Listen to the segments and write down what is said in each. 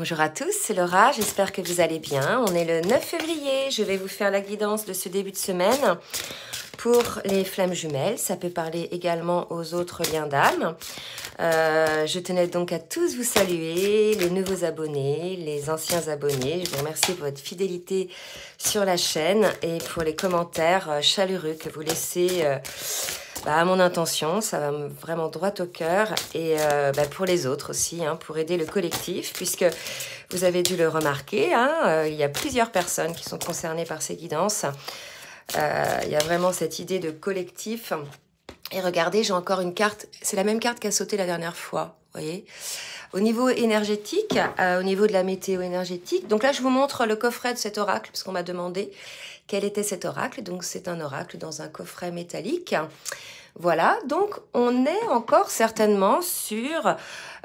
Bonjour à tous, c'est Laura, j'espère que vous allez bien. On est le 9 février, je vais vous faire la guidance de ce début de semaine pour les flammes jumelles. Ça peut parler également aux autres liens d'âme. Je tenais donc à tous vous saluer, les nouveaux abonnés, les anciens abonnés. Je vous remercie pour votre fidélité sur la chaîne et pour les commentaires chaleureux que vous laissez à mon intention. Ça va vraiment droit au cœur et pour les autres aussi, hein, pour aider le collectif, puisque vous avez dû le remarquer, hein, il y a plusieurs personnes qui sont concernées par ces guidances. Il y a vraiment cette idée de collectif. Et regardez, j'ai encore une carte, c'est la même carte qui a sauté la dernière fois, vous voyez. Au niveau énergétique, au niveau de la météo énergétique, donc là je vous montre le coffret de cet oracle, parce qu'on m'a demandé quel était cet oracle. Donc c'est un oracle dans un coffret métallique. Voilà, donc on est encore certainement sur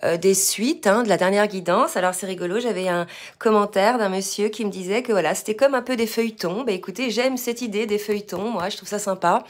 des suites de la dernière guidance. Alors c'est rigolo, j'avais un commentaire d'un monsieur qui me disait que voilà, c'était comme un peu des feuilletons. Écoutez, j'aime cette idée des feuilletons, moi je trouve ça sympa.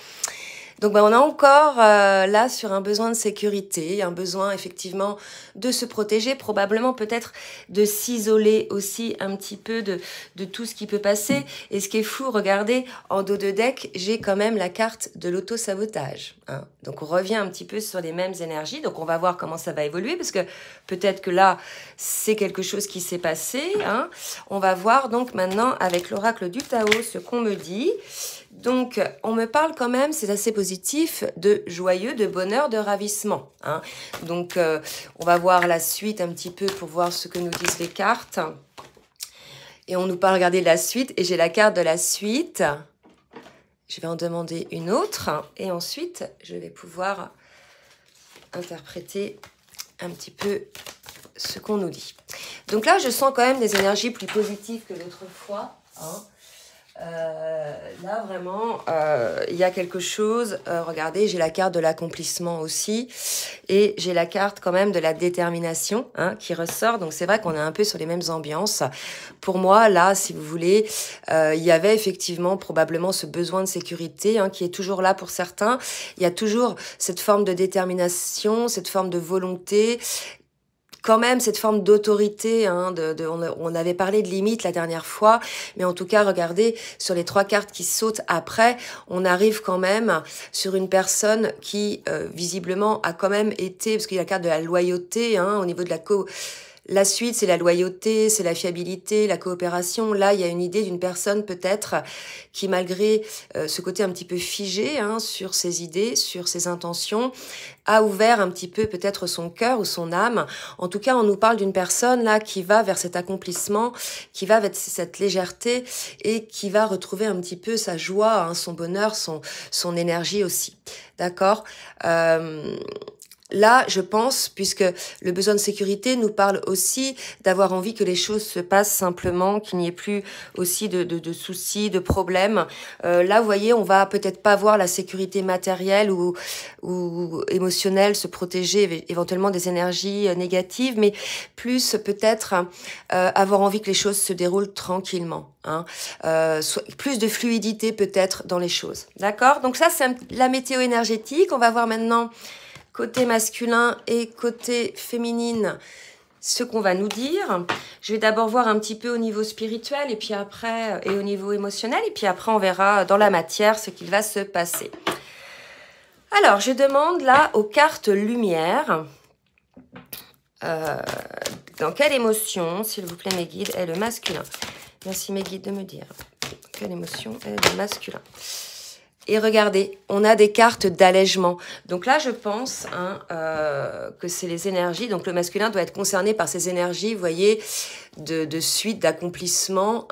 Donc on est encore là sur un besoin de sécurité, un besoin effectivement de se protéger, probablement peut-être de s'isoler aussi un petit peu de tout ce qui peut passer. Et ce qui est fou, regardez, en dos de deck, j'ai quand même la carte de l'auto-sabotage. Hein. Donc on revient un petit peu sur les mêmes énergies, donc on va voir comment ça va évoluer, parce que peut-être que là, c'est quelque chose qui s'est passé. Hein. On va voir donc maintenant avec l'oracle du Tao ce qu'on me dit. Donc, on me parle quand même, c'est assez positif, de joyeux, de bonheur, de ravissement. Hein. Donc, on va voir la suite un petit peu pour voir ce que nous disent les cartes. Et on nous parle, regardez, de la suite. Et j'ai la carte de la suite. Je vais en demander une autre. Et ensuite, je vais pouvoir interpréter un petit peu ce qu'on nous dit. Donc là, je sens quand même des énergies plus positives que l'autre fois. Hein. Là vraiment il y a quelque chose, regardez, j'ai la carte de l'accomplissement aussi et j'ai la carte quand même de la détermination qui ressort, donc c'est vrai qu'on est un peu sur les mêmes ambiances. Pour moi là, si vous voulez, il y avait effectivement probablement ce besoin de sécurité qui est toujours là pour certains. Il y a toujours cette forme de détermination, cette forme de volonté, quand même cette forme d'autorité, on avait parlé de limite la dernière fois, mais en tout cas, regardez, sur les 3 cartes qui sautent après, on arrive quand même sur une personne qui, visiblement, a quand même été, parce qu'il y a la carte de la loyauté, au niveau de la suite, c'est la loyauté, c'est la fiabilité, la coopération. Là, il y a une idée d'une personne peut-être qui, malgré ce côté un petit peu figé sur ses idées, sur ses intentions, a ouvert un petit peu peut-être son cœur ou son âme. En tout cas, on nous parle d'une personne là qui va vers cet accomplissement, qui va vers cette légèreté et qui va retrouver un petit peu sa joie, son bonheur, son énergie aussi. D'accord ? Là, je pense, puisque le besoin de sécurité nous parle aussi d'avoir envie que les choses se passent simplement, qu'il n'y ait plus aussi de soucis, de problèmes. Là, vous voyez, on va peut-être pas voir la sécurité matérielle ou émotionnelle, se protéger éventuellement des énergies négatives, mais plus peut-être avoir envie que les choses se déroulent tranquillement. Plus de fluidité peut-être dans les choses. D'accord ? Donc ça, c'est la météo énergétique. On va voir maintenant côté masculin et côté féminine, ce qu'on va nous dire. Je vais d'abord voir un petit peu au niveau spirituel et puis après, et au niveau émotionnel, et puis après on verra dans la matière ce qu'il va se passer. Alors, je demande là aux cartes lumière, dans quelle émotion, s'il vous plaît mes guides, est le masculin. Merci mes guides de me dire quelle émotion est le masculin. Et regardez, on a des cartes d'allègement. Donc là, je pense que c'est les énergies. Donc le masculin doit être concerné par ces énergies, vous voyez, de suite, d'accomplissement.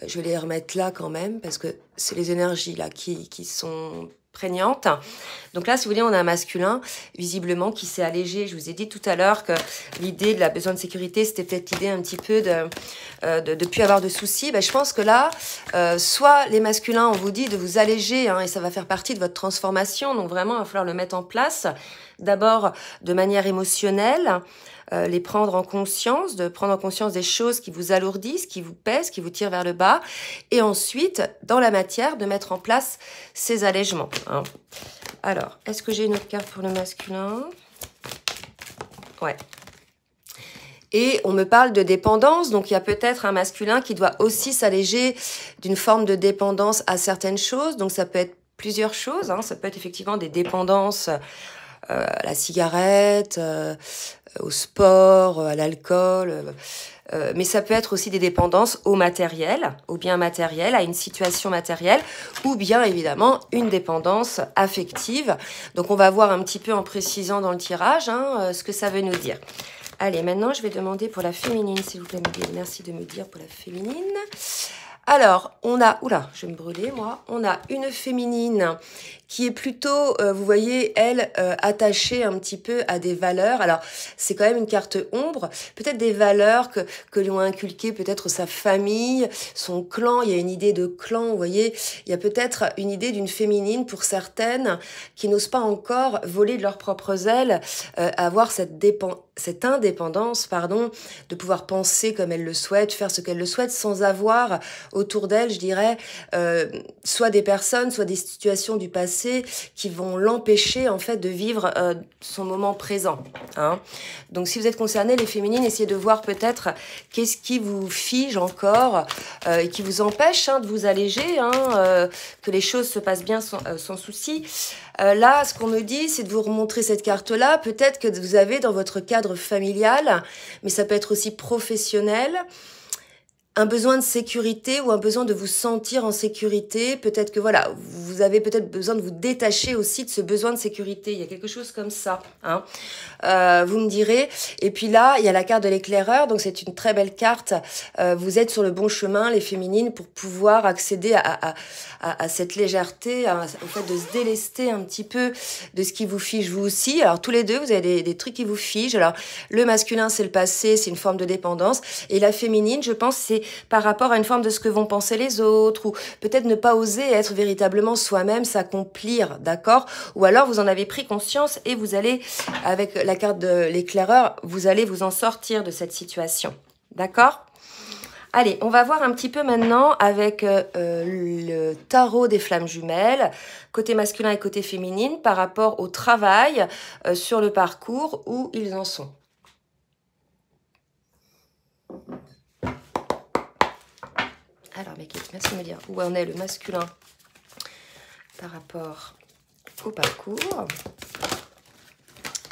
Je vais les remettre là quand même, parce que c'est les énergies là qui sont prégnante. Donc là, si vous voulez, on a un masculin, visiblement, qui s'est allégé. Je vous ai dit tout à l'heure que l'idée de la besoin de sécurité, c'était peut-être l'idée un petit peu de plus avoir de soucis. Je pense que là, soit les masculins, on vous dit de vous alléger, et ça va faire partie de votre transformation. Donc vraiment, il va falloir le mettre en place. D'abord, de manière émotionnelle, les prendre en conscience, de prendre en conscience des choses qui vous alourdissent, qui vous pèsent, qui vous tirent vers le bas, et ensuite, dans la matière, de mettre en place ces allègements. Alors, est-ce que j'ai une autre carte pour le masculin? Ouais. Et on me parle de dépendance, donc il y a peut-être un masculin qui doit aussi s'alléger d'une forme de dépendance à certaines choses. Donc ça peut être plusieurs choses, hein. Ça peut être effectivement des dépendances à la cigarette, au sport, à l'alcool, mais ça peut être aussi des dépendances au matériel, au bien matériel, à une situation matérielle, ou bien évidemment une dépendance affective. Donc on va voir un petit peu en précisant dans le tirage ce que ça veut nous dire. Allez, maintenant je vais demander pour la féminine, s'il vous plaît. Merci de me dire pour la féminine. Alors, on a, oula, je vais me brûler moi, on a une féminine qui est plutôt, vous voyez, elle, attachée un petit peu à des valeurs. Alors, c'est quand même une carte ombre, peut-être des valeurs que lui ont inculquées peut-être sa famille, son clan. Il y a une idée de clan, vous voyez. Il y a peut-être une idée d'une féminine pour certaines qui n'osent pas encore voler de leurs propres ailes, avoir cette indépendance, pardon, de pouvoir penser comme elle le souhaite, faire ce qu'elle le souhaite, sans avoir autour d'elle, je dirais, soit des personnes, soit des situations du passé qui vont l'empêcher en fait de vivre son moment présent. Hein. Donc si vous êtes concernés, les féminines, essayez de voir peut-être qu'est-ce qui vous fige encore et qui vous empêche de vous alléger, que les choses se passent bien sans souci. Là, ce qu'on me dit, c'est de vous remontrer cette carte-là. Peut-être que vous avez dans votre cadre familial, mais ça peut être aussi professionnel, un besoin de sécurité ou un besoin de vous sentir en sécurité. Peut-être que voilà, vous avez peut-être besoin de vous détacher aussi de ce besoin de sécurité. Il y a quelque chose comme ça. Hein. Vous me direz. Et puis là, il y a la carte de l'éclaireur. Donc c'est une très belle carte. Vous êtes sur le bon chemin, les féminines, pour pouvoir accéder à cette légèreté, au fait de se délester un petit peu de ce qui vous fige vous aussi. Alors tous les deux, vous avez des trucs qui vous figent. Alors le masculin, c'est le passé, c'est une forme de dépendance. Et la féminine, je pense, c'est par rapport à une forme de ce que vont penser les autres, ou peut-être ne pas oser être véritablement soi-même, s'accomplir, d'accord? Ou alors vous en avez pris conscience et vous allez, avec la carte de l'éclaireur, vous allez vous en sortir de cette situation, d'accord? Allez, on va voir un petit peu maintenant avec le tarot des flammes jumelles, côté masculin et côté féminine, par rapport au travail sur le parcours, où ils en sont. Alors, Mekit, merci de me dire où en est le masculin par rapport au parcours.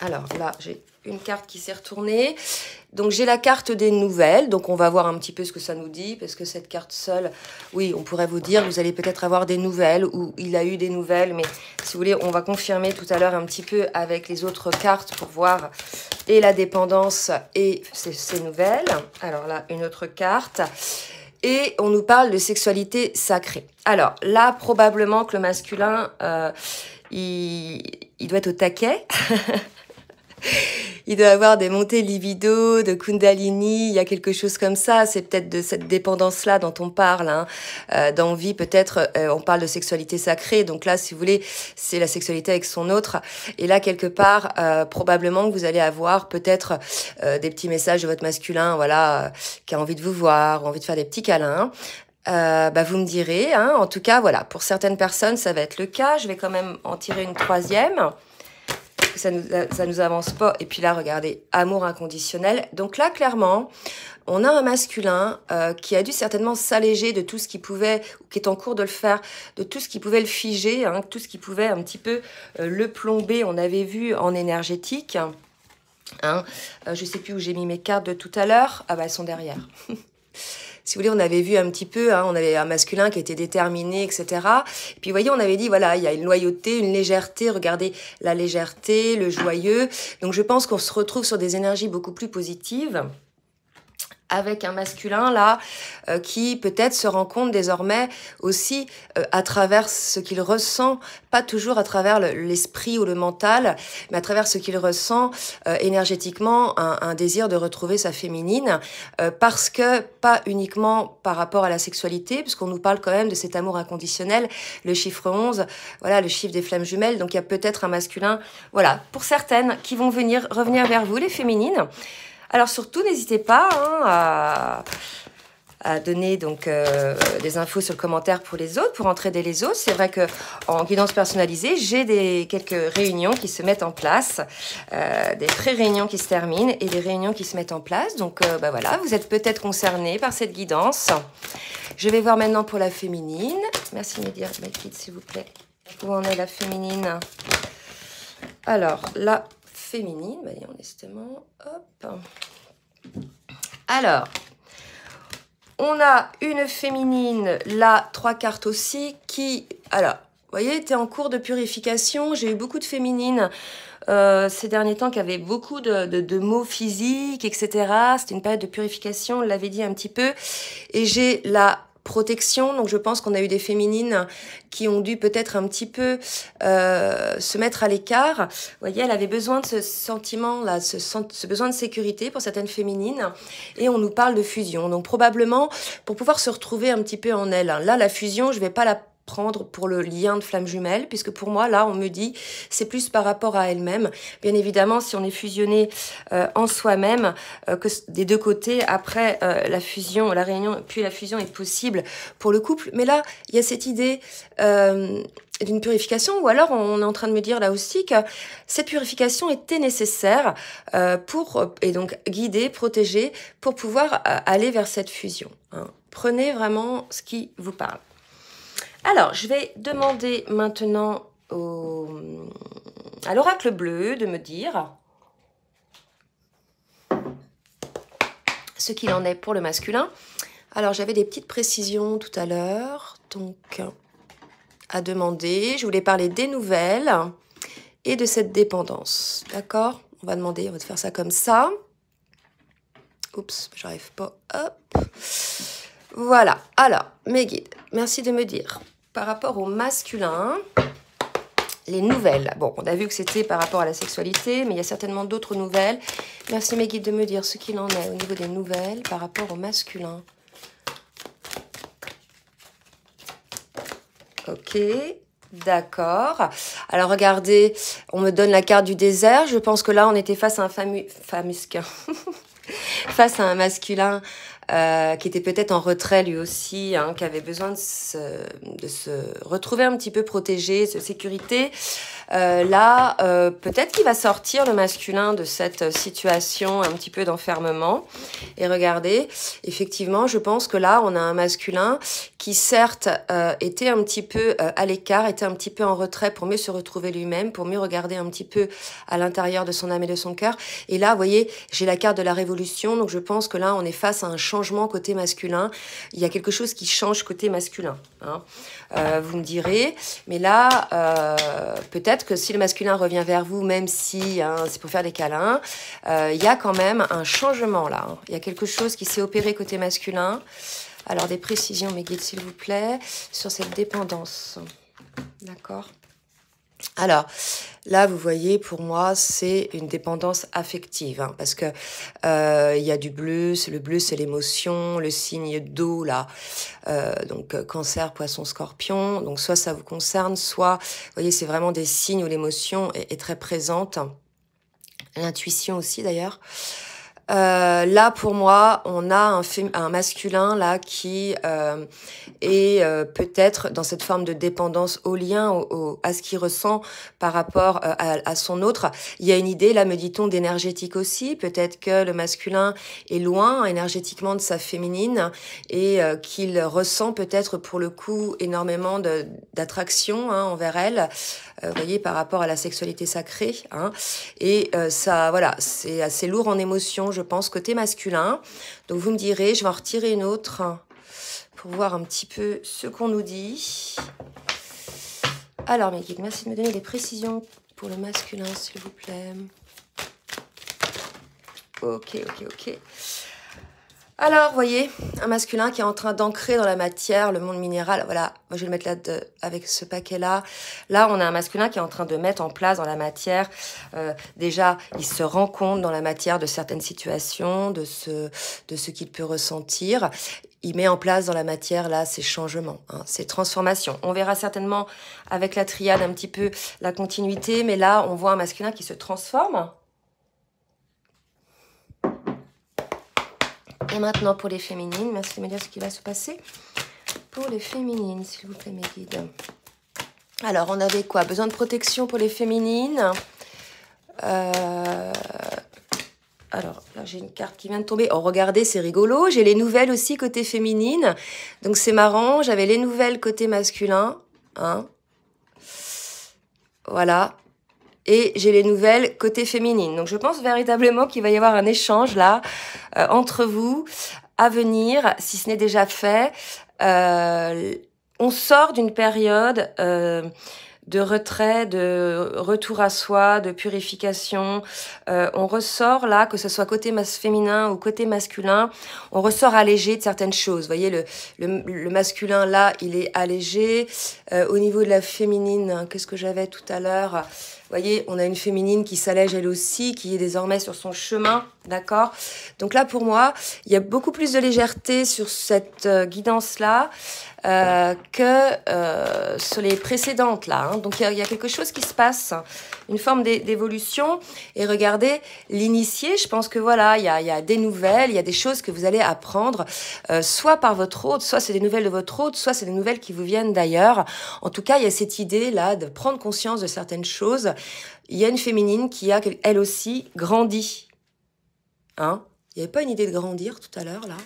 Alors là, j'ai une carte qui s'est retournée. Donc, j'ai la carte des nouvelles. Donc, on va voir un petit peu ce que ça nous dit. Parce que cette carte seule, oui, on pourrait vous dire, vous allez peut-être avoir des nouvelles ou il a eu des nouvelles. Mais si vous voulez, on va confirmer tout à l'heure un petit peu avec les autres cartes pour voir et la dépendance et ces nouvelles. Alors là, une autre carte. Et on nous parle de sexualité sacrée. Alors là, probablement que le masculin, il doit être au taquet. Il doit avoir des montées libido, de kundalini, il y a quelque chose comme ça. C'est peut-être de cette dépendance-là dont on parle, d'envie peut-être. On parle de sexualité sacrée, donc là, si vous voulez, c'est la sexualité avec son autre. Et là, quelque part, probablement que vous allez avoir peut-être des petits messages de votre masculin, voilà, qui a envie de vous voir, envie de faire des petits câlins. Vous me direz, en tout cas, voilà, pour certaines personnes, ça va être le cas. Je vais quand même en tirer une troisième. Ça nous avance pas. Et puis là, regardez, amour inconditionnel. Donc là, clairement, on a un masculin qui a dû certainement s'alléger de tout ce qui pouvait, ou qui est en cours de le faire, de tout ce qui pouvait le figer, tout ce qui pouvait un petit peu le plomber. On avait vu en énergétique. Je sais plus où j'ai mis mes cartes de tout à l'heure. Ah bah, elles sont derrière. Si vous voulez, on avait vu un petit peu, on avait un masculin qui était déterminé, etc. Et puis, vous voyez, on avait dit, voilà, il y a une loyauté, une légèreté. Regardez la légèreté, le joyeux. Donc, je pense qu'on se retrouve sur des énergies beaucoup plus positives, avec un masculin là qui peut-être se rend compte désormais aussi à travers ce qu'il ressent, pas toujours à travers l'esprit ou le mental, mais à travers ce qu'il ressent énergétiquement, un désir de retrouver sa féminine, parce que pas uniquement par rapport à la sexualité, puisqu'on nous parle quand même de cet amour inconditionnel, le chiffre 11, voilà, le chiffre des flammes jumelles, donc il y a peut-être un masculin, voilà, pour certaines qui vont revenir vers vous, les féminines. Alors surtout, n'hésitez pas à donner donc des infos sur le commentaire pour les autres, pour entraider les autres. C'est vrai que en guidance personnalisée, j'ai quelques réunions qui se mettent en place, des pré-réunions qui se terminent et des réunions qui se mettent en place. Donc voilà, vous êtes peut-être concernés par cette guidance. Je vais voir maintenant pour la féminine. Merci de me dire, mes filles, s'il vous plaît, où en est la féminine. Alors, la féminine, voyons honnêtement, hop. Alors, on a une féminine, là, 3 cartes aussi, qui, alors, vous voyez, était en cours de purification. J'ai eu beaucoup de féminines ces derniers temps qui avaient beaucoup de maux physiques, etc. C'était une période de purification, on l'avait dit un petit peu. Et j'ai la protection, donc je pense qu'on a eu des féminines qui ont dû peut-être un petit peu se mettre à l'écart. Vous voyez, elle avait besoin de ce sentiment-là, ce besoin de sécurité pour certaines féminines, et on nous parle de fusion. Donc probablement, pour pouvoir se retrouver un petit peu en elle. Là, la fusion, je vais pas la prendre pour le lien de flamme jumelle, puisque pour moi, là, on me dit, c'est plus par rapport à elle-même. Bien évidemment, si on est fusionné en soi-même, que des deux côtés, après la fusion, la réunion, puis la fusion est possible pour le couple. Mais là, il y a cette idée d'une purification, ou alors on est en train de me dire là aussi que cette purification était nécessaire et donc guider, protéger, pour pouvoir aller vers cette fusion. Hein. Prenez vraiment ce qui vous parle. Alors, je vais demander maintenant à l'oracle bleu de me dire ce qu'il en est pour le masculin. Alors, j'avais des petites précisions tout à l'heure, donc à demander. Je voulais parler des nouvelles et de cette dépendance, d'accord? On va faire ça comme ça. Oups, j'arrive pas, hop. Voilà, alors, mes guides, merci de me dire. Par rapport au masculin, les nouvelles. Bon, on a vu que c'était par rapport à la sexualité, mais il y a certainement d'autres nouvelles. Merci mes guides de me dire ce qu'il en est au niveau des nouvelles par rapport au masculin. Ok, d'accord. Alors regardez, on me donne la carte du désert. Je pense que là, on était face à un face à un masculin qui était peut-être en retrait lui aussi, hein, qui avait besoin de se retrouver un petit peu protégé, de sécurité. Là, peut-être qu'il va sortir le masculin de cette situation un petit peu d'enfermement. Et regardez, effectivement, je pense que là, on a un masculin qui certes était un petit peu à l'écart, était un petit peu en retrait pour mieux se retrouver lui-même, pour mieux regarder un petit peu à l'intérieur de son âme et de son cœur. Et là, vous voyez, j'ai la carte de la révolution, donc je pense que là, on est face à un changement côté masculin. Il y a quelque chose qui change côté masculin. Hein. Vous me direz, mais là, peut-être que si le masculin revient vers vous, même si hein, c'est pour faire des câlins, il y a quand même un changement là. Hein. Il y a quelque chose qui s'est opéré côté masculin. Alors, des précisions, mes guides, s'il vous plaît, sur cette dépendance. D'accord ? Alors, là, vous voyez, pour moi, c'est une dépendance affective, hein, parce que il y a du bleu, le bleu, c'est l'émotion, le signe d'eau, là, donc cancer, poisson, scorpion, donc soit ça vous concerne, soit, vous voyez, c'est vraiment des signes où l'émotion est très présente, l'intuition aussi, d'ailleurs. Là, pour moi, on a un masculin là qui est peut-être dans cette forme de dépendance au lien, à ce qu'il ressent par rapport à son autre. Il y a une idée, là, me dit-on, d'énergétique aussi. Peut-être que le masculin est loin énergétiquement de sa féminine et qu'il ressent peut-être pour le coup énormément d'attraction hein, envers elle. Vous voyez, par rapport à la sexualité sacrée. Hein. Et ça, voilà, c'est assez lourd en émotion, je pense, côté masculin. Donc, vous me direz, je vais en retirer une autre pour voir un petit peu ce qu'on nous dit. Alors, mes guides, merci de me donner des précisions pour le masculin, s'il vous plaît. Ok. Alors, vous voyez, un masculin qui est en train d'ancrer dans la matière, le monde minéral. Voilà, moi je vais le mettre là avec ce paquet-là. Là, on a un masculin qui est en train de mettre en place dans la matière. Déjà, il se rend compte dans la matière de certaines situations, de ce qu'il peut ressentir. Il met en place dans la matière, là, ces changements, hein, ces transformations. On verra certainement avec la triade un petit peu la continuité, mais là, on voit un masculin qui se transforme. Et maintenant pour les féminines, merci de me dire ce qui va se passer. Pour les féminines, s'il vous plaît, mes guides. Alors, on avait quoi? Besoin de protection pour les féminines. Alors, là, j'ai une carte qui vient de tomber. Oh, regardez, c'est rigolo. J'ai les nouvelles aussi côté féminine. Donc, c'est marrant. J'avais les nouvelles côté masculin. Hein. Voilà. Et j'ai les nouvelles côté féminine. Donc, je pense véritablement qu'il va y avoir un échange, là, entre vous, à venir, si ce n'est déjà fait. On sort d'une période... de retrait, de retour à soi, de purification. On ressort là, que ce soit côté féminin ou côté masculin, on ressort allégé de certaines choses. Vous voyez, le masculin là, il est allégé. Au niveau de la féminine, qu'est-ce que j'avais tout à l'heure? Vous voyez, on a une féminine qui s'allège elle aussi, qui est désormais sur son chemin, d'accord? Donc là, pour moi, il y a beaucoup plus de légèreté sur cette guidance-là que sur les précédentes, là. Hein. Donc, il y a quelque chose qui se passe, une forme d'évolution. Et regardez, l'initié, je pense que voilà, il y a des nouvelles, il y a des choses que vous allez apprendre, soit par votre hôte, soit c'est des nouvelles de votre hôte, soit c'est des nouvelles qui vous viennent d'ailleurs. En tout cas, il y a cette idée-là de prendre conscience de certaines choses. Il y a une féminine qui a, elle aussi, grandi. Hein? Il n'y avait pas une idée de grandir tout à l'heure, là?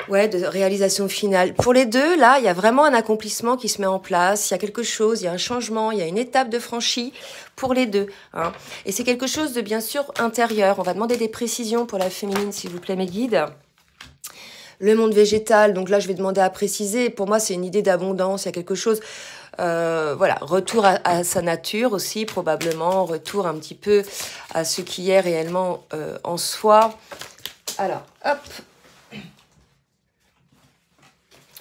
Ouais, de réalisation finale. Pour les deux, là, il y a vraiment un accomplissement qui se met en place. Il y a quelque chose, il y a un changement, il y a une étape de franchie pour les deux. Hein. Et c'est quelque chose de, bien sûr, intérieur. On va demander des précisions pour la féminine, s'il vous plaît, mes guides. Le monde végétal, donc là, je vais demander à préciser. Pour moi, c'est une idée d'abondance. Il y a quelque chose... voilà, retour à sa nature aussi, probablement. Retour un petit peu à ce qui est réellement en soi. Alors, hop.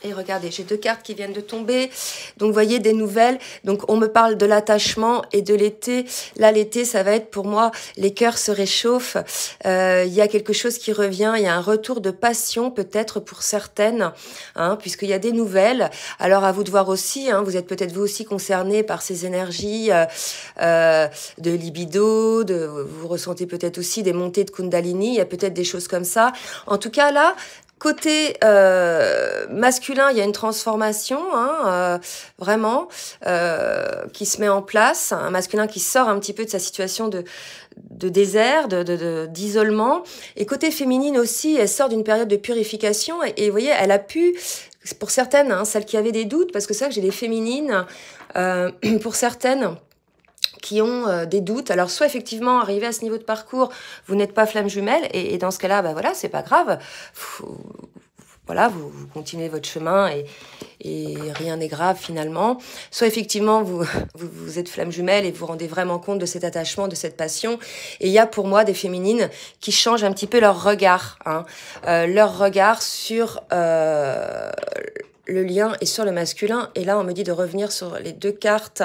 Et regardez, j'ai deux cartes qui viennent de tomber. Donc, vous voyez, des nouvelles. Donc, on me parle de l'attachement et de l'été. Là, l'été, ça va être pour moi, les cœurs se réchauffent. Il y a quelque chose qui revient. Il y a un retour de passion, peut-être pour certaines, hein, puisqu'il y a des nouvelles. Alors, à vous de voir aussi. Hein, vous êtes peut-être vous aussi concernés par ces énergies de libido. Vous ressentez peut-être aussi des montées de Kundalini. Il y a peut-être des choses comme ça. En tout cas, là... Côté masculin, il y a une transformation, hein, vraiment, qui se met en place. Un masculin qui sort un petit peu de sa situation de désert, d'isolement. Et côté féminine aussi, elle sort d'une période de purification. Et vous voyez, elle a pu, pour certaines, hein, celles qui avaient des doutes, parce que c'est vrai que j'ai des féminines, pour certaines... qui ont des doutes. Alors, soit effectivement, arrivé à ce niveau de parcours, vous n'êtes pas flamme jumelle, et dans ce cas-là, bah voilà, c'est pas grave. Voilà, vous continuez votre chemin et rien n'est grave finalement. Soit effectivement, vous êtes flamme jumelle et vous rendez vraiment compte de cet attachement, de cette passion. Et il y a pour moi des féminines qui changent un petit peu leur regard, hein, leur regard sur... le lien est sur le masculin. Et là, on me dit de revenir sur les deux cartes.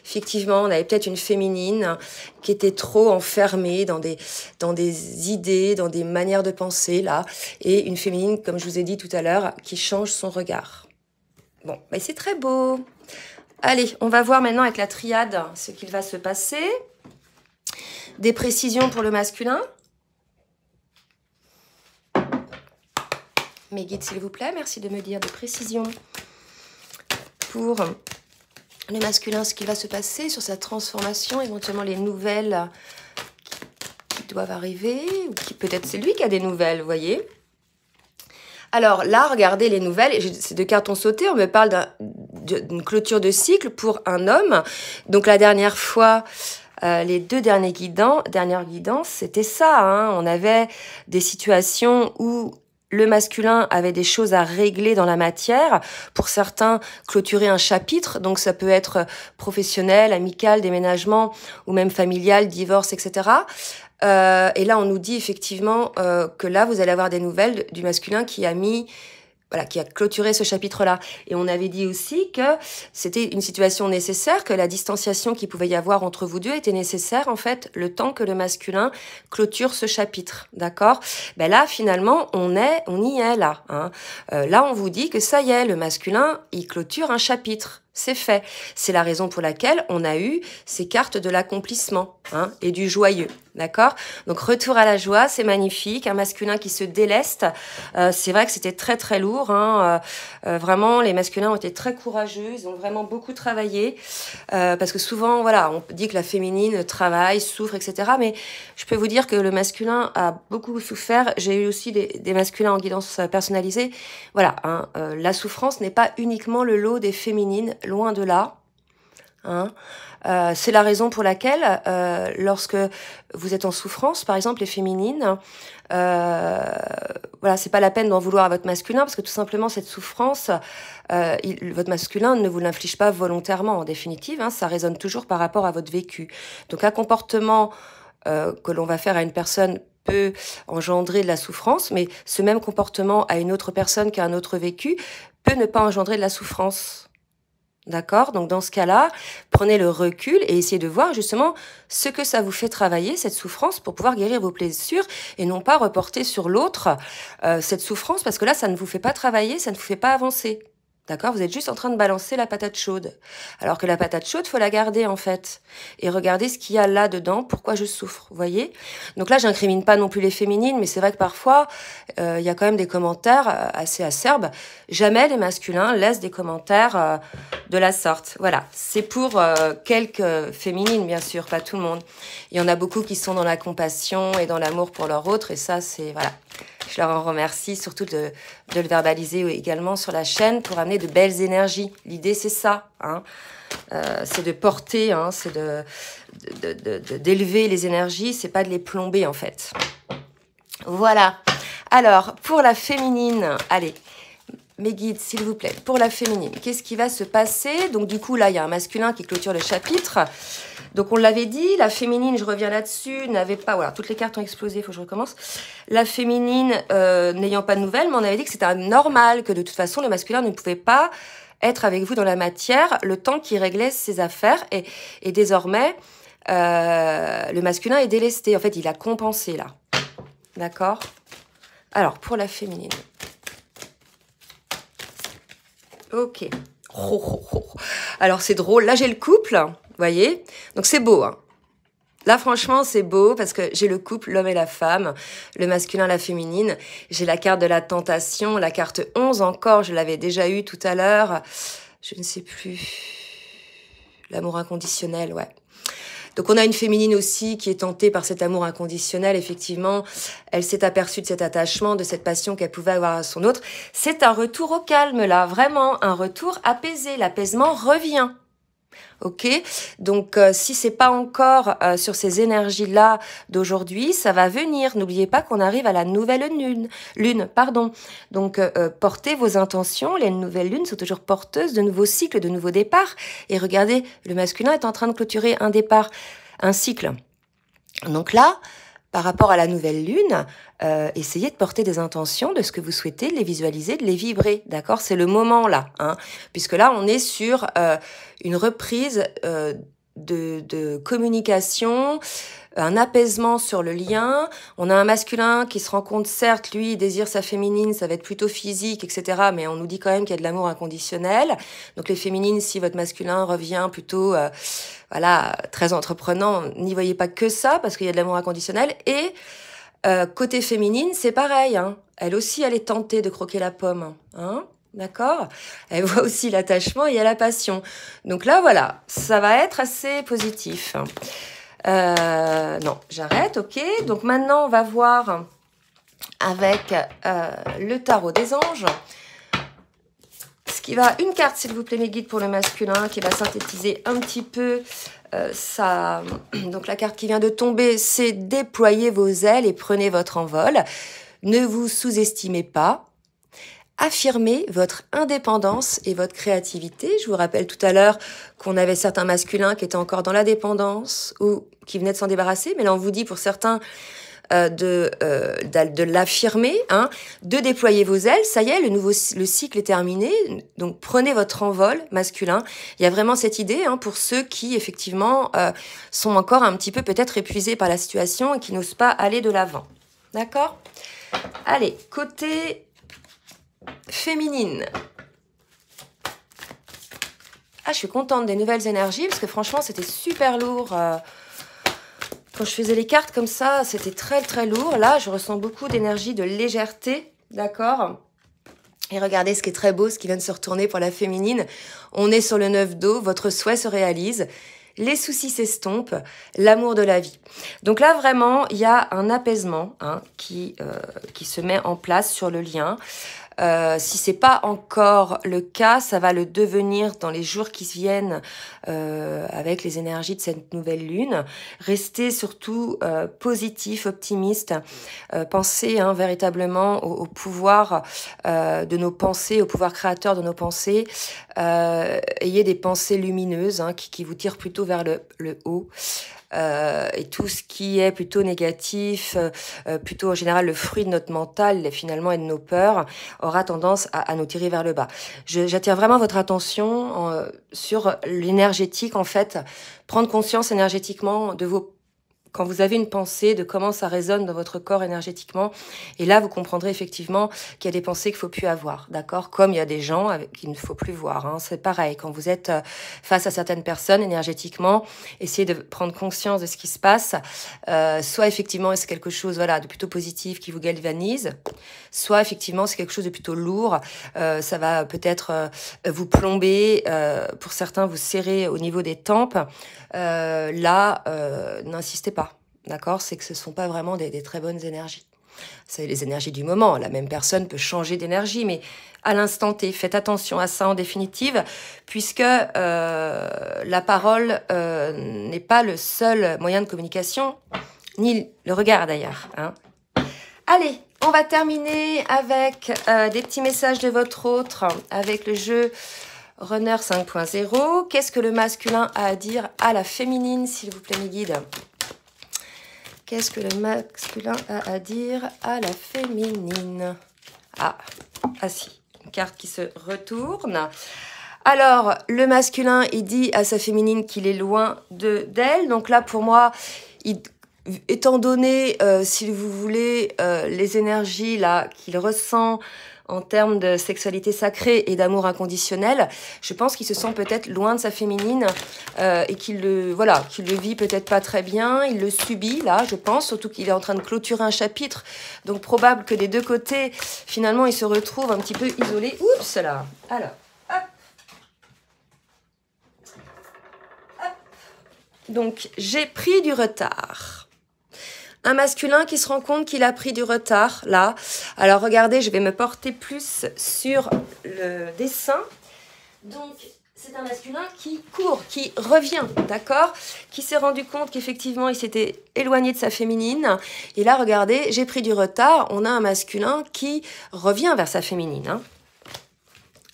Effectivement, on avait peut-être une féminine qui était trop enfermée dans des idées, dans des manières de penser, là. Et une féminine, comme je vous ai dit tout à l'heure, qui change son regard. Bon, mais c'est très beau. Allez, on va voir maintenant avec la triade ce qu'il va se passer. Des précisions pour le masculin. Mes guides, s'il vous plaît, merci de me dire des précisions pour le masculin, ce qui va se passer sur sa transformation, éventuellement les nouvelles qui doivent arriver, ou qui peut-être c'est lui qui a des nouvelles, vous voyez. Alors là, regardez les nouvelles, ces deux cartes ont sauté, on me parle d'une clôture de cycle pour un homme. Donc la dernière fois... les deux dernières guidances, c'était ça. Hein. On avait des situations où le masculin avait des choses à régler dans la matière. Pour certains, clôturer un chapitre. Donc, ça peut être professionnel, amical, déménagement ou même familial, divorce, etc. Et là, on nous dit effectivement que là, vous allez avoir des nouvelles du masculin qui a mis... Voilà, qui a clôturé ce chapitre-là. Et on avait dit aussi que c'était une situation nécessaire, que la distanciation qu'il pouvait y avoir entre vous deux était nécessaire, en fait, le temps que le masculin clôture ce chapitre. D'accord? Ben là, finalement, on y est, là. Hein. Là, on vous dit que ça y est, le masculin, il clôture un chapitre. C'est fait. C'est la raison pour laquelle on a eu ces cartes de l'accomplissement et du joyeux. D'accord? Donc, retour à la joie, c'est magnifique. Un masculin qui se déleste. C'est vrai que c'était très, très lourd. Vraiment, les masculins ont été très courageux. Ils ont vraiment beaucoup travaillé. Parce que souvent, voilà, on dit que la féminine travaille, souffre, etc. Mais je peux vous dire que le masculin a beaucoup souffert. J'ai eu aussi des masculins en guidance personnalisée. Voilà, la souffrance n'est pas uniquement le lot des féminines, loin de là. C'est la raison pour laquelle, lorsque vous êtes en souffrance, par exemple les féminines, voilà, c'est pas la peine d'en vouloir à votre masculin parce que tout simplement cette souffrance, votre masculin ne vous l'inflige pas volontairement en définitive. Ça résonne toujours par rapport à votre vécu. Donc un comportement que l'on va faire à une personne peut engendrer de la souffrance, mais ce même comportement à une autre personne qui a un autre vécu peut ne pas engendrer de la souffrance. D'accord? Donc, dans ce cas-là, prenez le recul et essayez de voir justement ce que ça vous fait travailler, cette souffrance, pour pouvoir guérir vos blessures et non pas reporter sur l'autre cette souffrance parce que là, ça ne vous fait pas travailler, ça ne vous fait pas avancer. D'accord? Vous êtes juste en train de balancer la patate chaude. Alors que la patate chaude, faut la garder en fait. Et regardez ce qu'il y a là-dedans, pourquoi je souffre, vous voyez? Donc là, j'incrimine pas non plus les féminines, mais c'est vrai que parfois, il y a quand même des commentaires assez acerbes. Jamais les masculins laissent des commentaires de la sorte. Voilà, c'est pour quelques féminines, bien sûr, pas tout le monde. Il y en a beaucoup qui sont dans la compassion et dans l'amour pour leur autre, et ça, c'est... voilà. Je leur en remercie, surtout de le verbaliser également sur la chaîne pour amener de belles énergies. L'idée, c'est ça. C'est de porter, c'est d'élever les énergies, c'est pas de les plomber, en fait. Voilà. Alors, pour la féminine, allez, mes guides, s'il vous plaît, pour la féminine, qu'est-ce qui va se passer? Donc, du coup, là, il y a un masculin qui clôture le chapitre. Donc, on l'avait dit, la féminine, je reviens là-dessus, n'avait pas... Voilà, toutes les cartes ont explosé, il faut que je recommence. La féminine, n'ayant pas de nouvelles, mais on avait dit que c'était normal, que de toute façon, le masculin ne pouvait pas être avec vous dans la matière le temps qu'il réglait ses affaires. Et désormais, le masculin est délesté. En fait, il a compensé, là. D'accord? Alors, pour la féminine. Ok. Alors, c'est drôle. Là, j'ai le couple, vous voyez? Donc, c'est beau, Là, franchement, c'est beau parce que j'ai le couple, l'homme et la femme, le masculin, la féminine. J'ai la carte de la tentation, la carte 11 encore, je l'avais déjà eue tout à l'heure. Je ne sais plus. L'amour inconditionnel, ouais. Donc, on a une féminine aussi qui est tentée par cet amour inconditionnel. Effectivement, elle s'est aperçue de cet attachement, de cette passion qu'elle pouvait avoir à son autre. C'est un retour au calme, là. Vraiment, un retour apaisé. L'apaisement revient. Ok, donc si c'est pas encore sur ces énergies-là d'aujourd'hui, ça va venir. N'oubliez pas qu'on arrive à la nouvelle lune, pardon. Donc portez vos intentions. Les nouvelles lunes sont toujours porteuses de nouveaux cycles, de nouveaux départs. Et regardez, le masculin est en train de clôturer un départ, un cycle. Donc là, par rapport à la nouvelle lune, essayez de porter des intentions de ce que vous souhaitez, de les visualiser, de les vibrer, d'accord? C'est le moment là, puisque là, on est sur une reprise de communication, un apaisement sur le lien. On a un masculin qui se rend compte, certes, lui, il désire sa féminine, ça va être plutôt physique, etc. Mais on nous dit quand même qu'il y a de l'amour inconditionnel. Donc les féminines, si votre masculin revient plutôt... voilà, très entreprenant, n'y voyez pas que ça, parce qu'il y a de l'amour inconditionnel. Et côté féminine, c'est pareil. Elle aussi, elle est tentée de croquer la pomme. D'accord? Elle voit aussi l'attachement et il y a la passion. Donc là, voilà, ça va être assez positif. Non, j'arrête, ok. Donc maintenant, on va voir avec le tarot des anges. Qui va, une carte s'il vous plaît mes guides pour le masculin, qui va synthétiser un petit peu ça. Donc la carte qui vient de tomber, c'est déployez vos ailes et prenez votre envol. Ne vous sous-estimez pas. Affirmez votre indépendance et votre créativité. Je vous rappelle tout à l'heure qu'on avait certains masculins qui étaient encore dans la dépendance ou qui venaient de s'en débarrasser, mais là on vous dit pour certains de l'affirmer, de déployer vos ailes. Ça y est, le cycle est terminé. Donc, prenez votre envol masculin. Il y a vraiment cette idée pour ceux qui, effectivement, sont encore un petit peu peut-être épuisés par la situation et qui n'osent pas aller de l'avant. D'accord? Allez, côté féminine. Ah, je suis contente des nouvelles énergies parce que franchement, c'était super lourd. Quand je faisais les cartes comme ça, c'était très très lourd. Là, je ressens beaucoup d'énergie, de légèreté, d'accord? Et regardez ce qui est très beau, ce qui vient de se retourner pour la féminine. On est sur le 9 d'eau, votre souhait se réalise, les soucis s'estompent, l'amour de la vie. Donc là, vraiment, il y a un apaisement qui se met en place sur le lien. Si c'est pas encore le cas, ça va le devenir dans les jours qui viennent avec les énergies de cette nouvelle lune. Restez surtout positif, optimiste. Pensez véritablement au pouvoir de nos pensées, au pouvoir créateur de nos pensées. Ayez des pensées lumineuses qui vous tirent plutôt vers le haut. Et tout ce qui est plutôt négatif, plutôt en général le fruit de notre mental finalement et de nos peurs, aura tendance à nous tirer vers le bas. J'attire vraiment votre attention sur l'énergétique en fait, prendre conscience énergétiquement de vos... Quand vous avez une pensée, de comment ça résonne dans votre corps énergétiquement. Et là, vous comprendrez effectivement qu'il y a des pensées qu'il ne faut plus avoir, d'accord? Comme il y a des gens qu'il ne faut plus voir. C'est pareil, quand vous êtes face à certaines personnes énergétiquement, essayez de prendre conscience de ce qui se passe. Soit effectivement, c'est quelque chose de plutôt positif qui vous galvanise, soit effectivement, c'est quelque chose de plutôt lourd. Ça va peut-être vous plomber, pour certains, vous serrer au niveau des tempes. N'insistez pas. D'accord? C'est que ce ne sont pas vraiment des très bonnes énergies. C'est les énergies du moment. La même personne peut changer d'énergie, mais à l'instant T, faites attention à ça en définitive, puisque la parole n'est pas le seul moyen de communication, ni le regard d'ailleurs. Allez, on va terminer avec des petits messages de votre autre, avec le jeu Runner 5.0. Qu'est-ce que le masculin a à dire à la féminine, s'il vous plaît, mes guides? Qu'est-ce que le masculin a à dire à la féminine? Ah si, une carte qui se retourne. Alors, le masculin, il dit à sa féminine qu'il est loin d'elle. Donc là, pour moi, étant donné, si vous voulez, les énergies là qu'il ressent en termes de sexualité sacrée et d'amour inconditionnel, je pense qu'il se sent peut-être loin de sa féminine et qu'il le vit peut-être pas très bien, il le subit là, je pense, surtout qu'il est en train de clôturer un chapitre, donc probable que des deux côtés, finalement, il se retrouve un petit peu isolé. Oups là. Alors, hop. Donc, j'ai pris du retard. Un masculin qui se rend compte qu'il a pris du retard, là. Alors, regardez, je vais me porter plus sur le dessin. Donc, c'est un masculin qui court, qui revient, d'accord? Qui s'est rendu compte qu'effectivement, il s'était éloigné de sa féminine. Et là, regardez, j'ai pris du retard. On a un masculin qui revient vers sa féminine.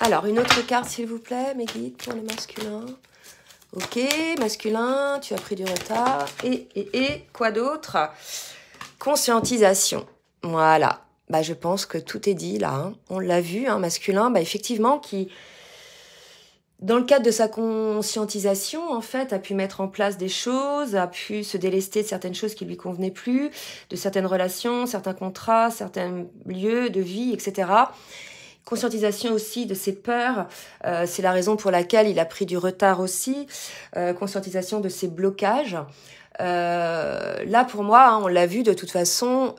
Alors, une autre carte, s'il vous plaît, mes guides, pour le masculin. Ok, masculin, tu as pris du retard. Et quoi d'autre? Conscientisation. Voilà. Je pense que tout est dit là. On l'a vu, masculin, effectivement, qui, dans le cadre de sa conscientisation, en fait, a pu mettre en place des choses, a pu se délester de certaines choses qui lui convenaient plus, de certaines relations, certains contrats, certains lieux de vie, etc. Conscientisation aussi de ses peurs, c'est la raison pour laquelle il a pris du retard aussi. Conscientisation de ses blocages. Là, pour moi, on l'a vu de toute façon,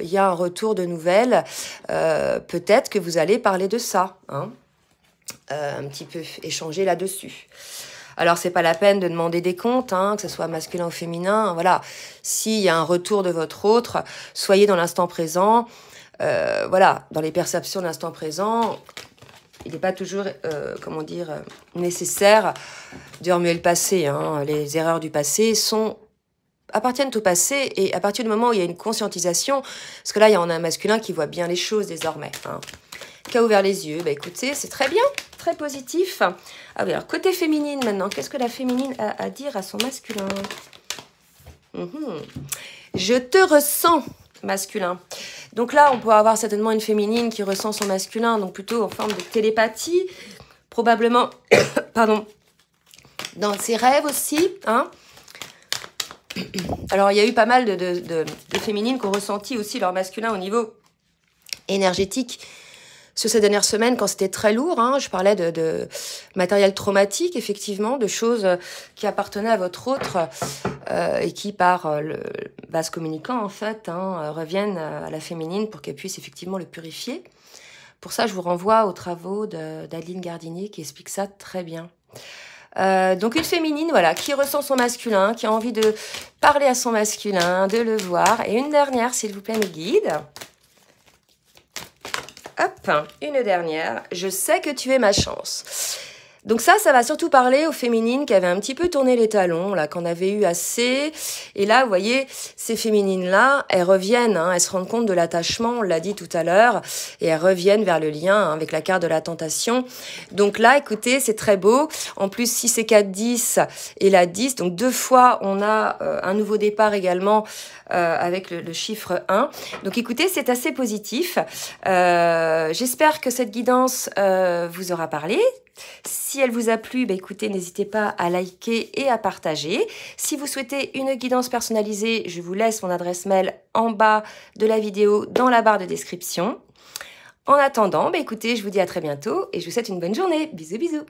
il y a un retour de nouvelles. Peut-être que vous allez parler de ça, un petit peu échanger là-dessus. Alors, c'est pas la peine de demander des comptes, que ce soit masculin ou féminin. Voilà, s'il y a un retour de votre autre, soyez dans l'instant présent. Dans les perceptions de l'instant présent, il n'est pas toujours, nécessaire de remuer le passé. Les erreurs du passé appartiennent au passé, et à partir du moment où il y a une conscientisation, parce que là, on a un masculin qui voit bien les choses désormais, qui a ouvert les yeux, écoutez, c'est très bien, très positif. Ah oui, alors côté féminine maintenant, qu'est-ce que la féminine a à dire à son masculin? Je te ressens, masculin. Donc là, on peut avoir certainement une féminine qui ressent son masculin, donc plutôt en forme de télépathie, probablement, pardon, dans ses rêves aussi. Alors, il y a eu pas mal de féminines qui ont ressenti aussi leur masculin au niveau énergétique, sur ces dernières semaines quand c'était très lourd. Hein, je parlais de matériel traumatique, effectivement, de choses qui appartenaient à votre autre et qui, par le vase communicant, en fait, hein, reviennent à la féminine pour qu'elle puisse effectivement le purifier. Pour ça, je vous renvoie aux travaux d'Adeline Gardinier qui explique ça très bien. Donc une féminine, voilà, qui ressent son masculin, qui a envie de parler à son masculin, de le voir. Et une dernière, s'il vous plaît, mes guides. Hop, une dernière. Je sais que tu es ma chance. Donc ça va surtout parler aux féminines qui avaient un petit peu tourné les talons, là, qu'on avait eu assez. Et là, vous voyez, ces féminines-là, elles reviennent, hein, elles se rendent compte de l'attachement, on l'a dit tout à l'heure, et elles reviennent vers le lien hein, avec la carte de la tentation. Donc là, écoutez, c'est très beau. En plus, 6 et 4, 10 et la 10. Donc 2 fois, on a un nouveau départ également avec le chiffre 1. Donc écoutez, c'est assez positif. J'espère que cette guidance vous aura parlé. Si elle vous a plu, bah écoutez, n'hésitez pas à liker et à partager. Si vous souhaitez une guidance personnalisée, je vous laisse mon adresse mail en bas de la vidéo dans la barre de description. En attendant, bah écoutez, je vous dis à très bientôt et je vous souhaite une bonne journée. Bisous, bisous.